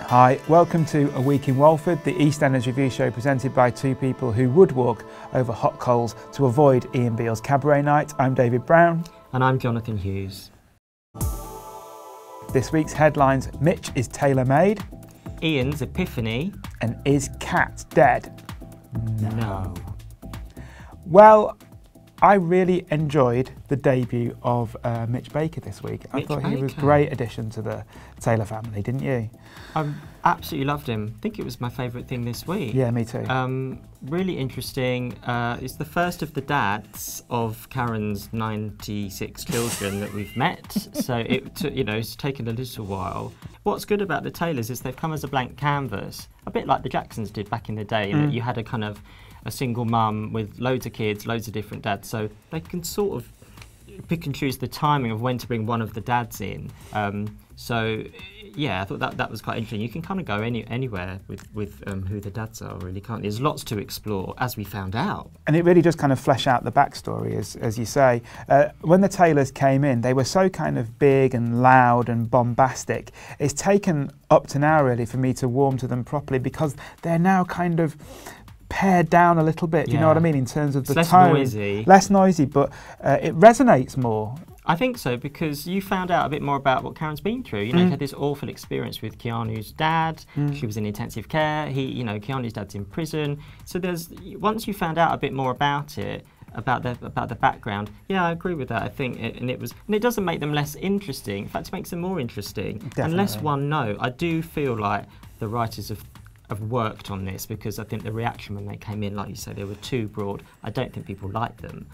Hi, welcome to A Week in Walford, the EastEnders review show presented by two people who would walk over hot coals to avoid Ian Beale's cabaret night. I'm David Brown. And I'm Johnathon Hughes. This week's headlines: Mitch is tailor-made. Ian's epiphany. And is Cat dead? No. Well, I really enjoyed the debut of Mitch Baker this week. I thought he was a great addition to the Taylor family, didn't you? I absolutely loved him. I think it was my favourite thing this week. Yeah, me too. Really interesting. It's the first of the dads of Karen's 96 children that we've met. So it's taken a little while. What's good about the Taylors is they've come as a blank canvas, a bit like the Jacksons did back in the day. That you had a kind of a single mum with loads of kids, loads of different dads, so they can sort of pick and choose the timing of when to bring one of the dads in. So yeah, I thought that was quite interesting. You can kind of go anywhere with who the dads are, really, can't you? There's lots to explore, as we found out. And it really does kind of flesh out the backstory, as you say. When the Taylors came in, they were so kind of big and loud and bombastic. It's taken up to now, really, for me to warm to them properly, because they're now kind of pared down a little bit, you know what I mean, in terms of the tone. Less noisy, but it resonates more. I think so, because you found out a bit more about what Karen's been through. You know, she had this awful experience with Keanu's dad. She was in intensive care. Keanu's dad's in prison. So once you found out a bit more about it, about the background, yeah, I agree with that. I think it doesn't make them less interesting. In fact, it makes them more interesting. Definitely. And less one note. I do feel like the writers have worked on this, because I think the reaction when they came in, like you say, they were too broad. I don't think people liked them.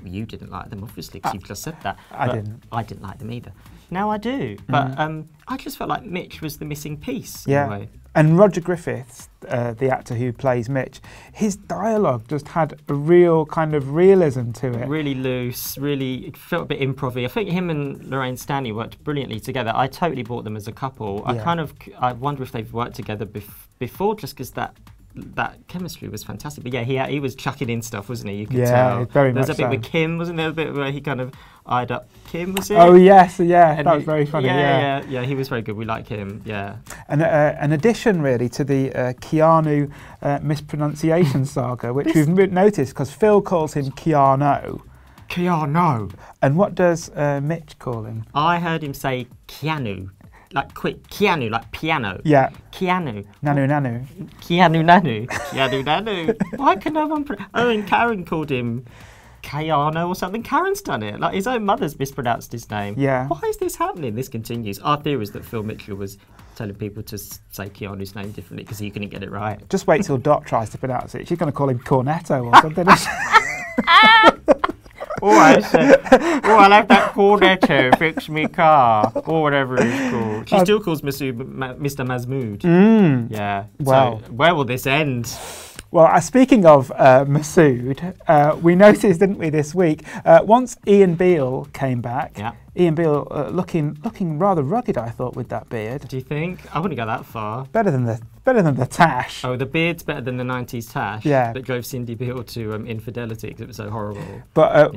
You didn't like them, obviously, because you've just said that. I didn't. I didn't like them either. Now I do. But I just felt like Mitch was the missing piece in a way. And Roger Griffiths, the actor who plays Mitch, his dialogue just had a real kind of realism to it. Really loose, it felt a bit improv-y. I think him and Lorraine Stanley worked brilliantly together. I totally bought them as a couple. Yeah. I wonder if they've worked together before, just because that chemistry was fantastic. But yeah, he was chucking in stuff, wasn't he? You could tell. Very much. There's a bit with Kim, wasn't there? A bit where he kind of eyed up Kim, was it? Oh yes, yeah, that was very funny. Yeah, he was very good. We like him. Yeah. And an addition really to the Keanu mispronunciation saga, which we've noticed, because Phil calls him Keanu. Keanu. And what does Mitch call him? I heard him say Keanu. Like quick, Keanu, like piano. Yeah. Keanu. Nanu. Keanu. Why can no one... and Karen called him Keanu or something. Karen's done it. Like, his own mother's mispronounced his name. Yeah. Why is this happening? This continues. Our theory is that Phil Mitchell was telling people to say Keanu's name differently because he couldn't get it right. Just wait till Dot tries to pronounce it. She's going to call him Cornetto or something. I will have that Cornetto fix me car, or whatever it's called. She still calls Mr. Mahmood. Yeah. Well, so where will this end? Well, speaking of Masood, we noticed, didn't we, this week, once Ian Beale came back, Ian Beale looking rather rugged, I thought, with that beard. Do you think? I wouldn't go that far. Better than the tash. Oh, the beard's better than the 90s tash that drove Cindy Beale to infidelity because it was so horrible. But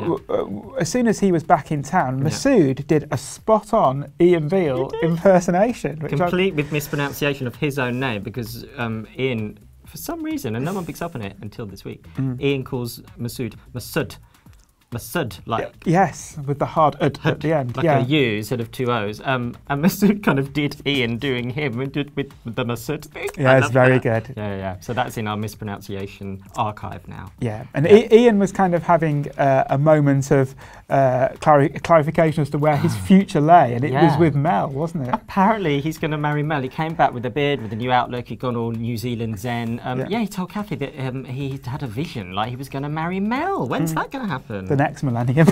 as soon as he was back in town, Masood did a spot-on Ian Beale impersonation. Complete with mispronunciation of his own name, because Ian... For some reason, and no one picks up on it until this week, Ian calls Masood, like... Yes, with the hard at the end. Like a U instead of two O's. And Masood kind of did Ian doing him with the Masood thing. Yeah, it's very good. Yeah. So that's in our mispronunciation archive now. Yeah, and Ian was kind of having a moment of clarification as to where his future lay, and it was with Mel, wasn't it? Apparently he's going to marry Mel. He came back with a beard, with a new outlook. He'd gone all New Zealand zen. He told Kathy that he had a vision, like he was going to marry Mel. When's that going to happen? The next millennium.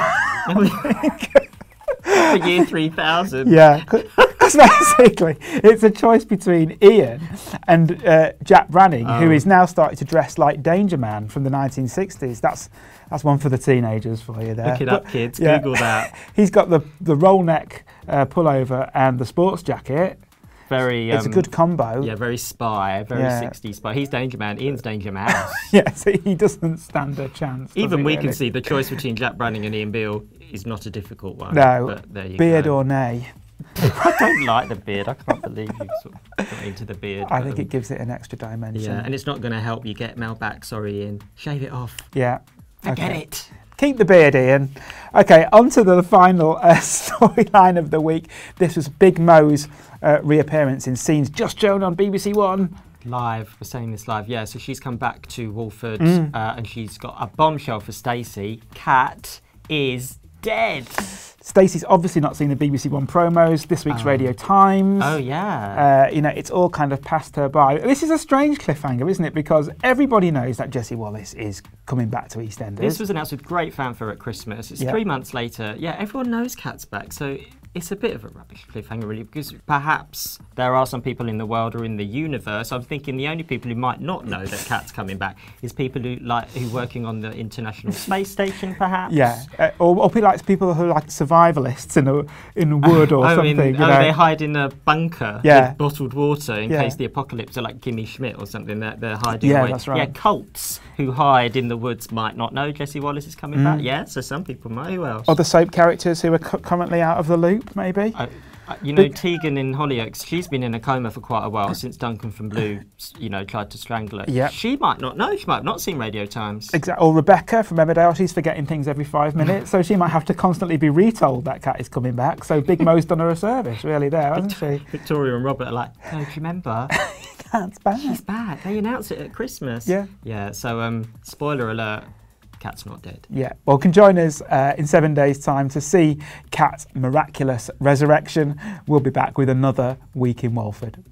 The year 3000. Yeah, because basically it's a choice between Ian and Jack Branning, who is now starting to dress like Danger Man from the 1960s. That's one for the teenagers for you there. Look it up, kids. Google that. He's got the roll neck pullover and the sports jacket. It's a good combo. Yeah, very spy, very 60s spy. He's Danger Man, Ian's Danger Mouse. So he doesn't stand a chance. Even we can see the choice between Jack Branning and Ian Beale is not a difficult one. No, but there you beard go. or nay. I don't like the beard. I can't believe you sort of got into the beard. I think it gives it an extra dimension. Yeah, and it's not going to help you get Mel back. Sorry, Ian. Shave it off. Yeah. Forget Okay. it. Keep the beard, Ian. Okay, on to the final storyline of the week. This was Big Mo's reappearance in Scenes Just Joan on BBC One. Live, we're saying this live, yeah. So she's come back to Walford and she's got a bombshell for Stacey. Cat is dead. Stacey's obviously not seen the BBC One promos, this week's Radio Times. Oh, yeah. You know, it's all kind of passed her by. This is a strange cliffhanger, isn't it? Because everybody knows that Jessie Wallace is coming back to EastEnders. This was announced with great fanfare at Christmas. It's 3 months later. Yeah, everyone knows Kat's back, so it's a bit of a rubbish cliffhanger, really, because perhaps there are some people in the world or in the universe. I'm thinking the only people who might not know that Kat's coming back is people who are working on the International Space Station, perhaps. Yeah, or people who are like survivalists in wood or something. They hide in a bunker Yeah. with bottled water in case the apocalypse, or like Gimme Schmidt or something. They're hiding away. That's right. Yeah, cults who hide in the woods might not know Jessie Wallace is coming back. Yeah, so some people might. Who else? Other soap characters who are currently out of the loop, maybe. You know, Tegan in Hollyoaks, she's been in a coma for quite a while since Duncan from Blue, tried to strangle her. Yeah. She might not know. She might have not seen Radio Times. Exactly. Or Rebecca from Emmerdale, she's forgetting things every 5 minutes, so she might have to constantly be retold that Cat is coming back. So Big Mo's done her a service, really, there, hasn't she? Victoria and Robert are like, no, do you remember? Cat's back. She's back. They announced it at Christmas. Yeah. Yeah, so spoiler alert, Cat's not dead. Yeah, well, can join us in 7 days' time to see Cat's miraculous resurrection. We'll be back with another week in Walford.